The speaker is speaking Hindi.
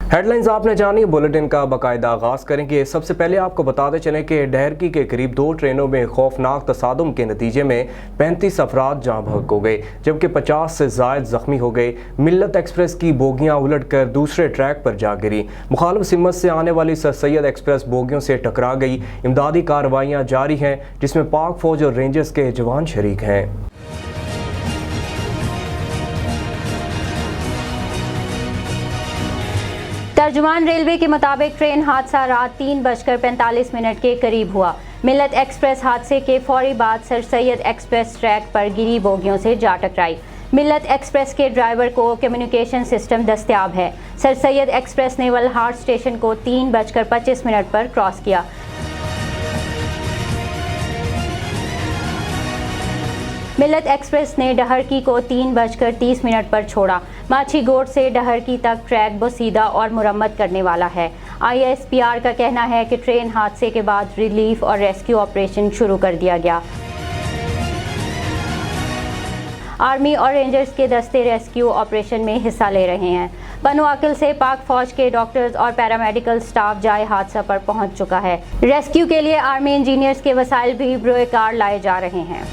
हेडलाइंस आपने जानी, बुलेटिन का बाकायदा आगाज़ करेंगे। सबसे पहले आपको बताते चलें कि डहरकी के करीब 2 ट्रेनों में खौफनाक तसादुम के नतीजे में 35 अफराद जाँ बहक हो गए, जबकि 50 से ज़ायद ज़ख्मी हो गए। मिल्लत एक्सप्रेस की बोगियाँ उलट कर दूसरे ट्रैक पर जा गिरी। मुखालिफ सिमत से आने वाली सर सैयद एक्सप्रेस बोगियों से टकरा गई। इमदादी कार्रवाइयाँ जारी हैं, जिसमें पाक फौज और रेंजर्स के जवान शरीक हैं। तर्जुमान रेलवे के मुताबिक ट्रेन हादसा रात 3:45 के करीब हुआ। मिल्लत एक्सप्रेस हादसे के फौरी बाद सर सैयद एक्सप्रेस ट्रैक पर गिरी बोगियों से जा टकराई। मिल्लत एक्सप्रेस के ड्राइवर को कम्युनिकेशन सिस्टम दस्तयाब है। सर सैयद एक्सप्रेस ने वल्हार स्टेशन को 3:25 पर क्रॉस किया। मिल्लत एक्सप्रेस ने डहरकी को 3:30 पर छोड़ा। माछीगोट से डहरकी तक ट्रैक बोसीदा और मुरम्मत करने वाला है। ISPR का कहना है कि ट्रेन हादसे के बाद रिलीफ और रेस्क्यू ऑपरेशन शुरू कर दिया गया। आर्मी और रेंजर्स के दस्ते रेस्क्यू ऑपरेशन में हिस्सा ले रहे हैं। बनो अकिल से पाक फौज के डॉक्टर्स और पैरामेडिकल स्टाफ जाए हादसा पर पहुंच चुका है। रेस्क्यू के लिए आर्मी इंजीनियर्स के वसाइल भी बरोए कार लाए जा रहे हैं।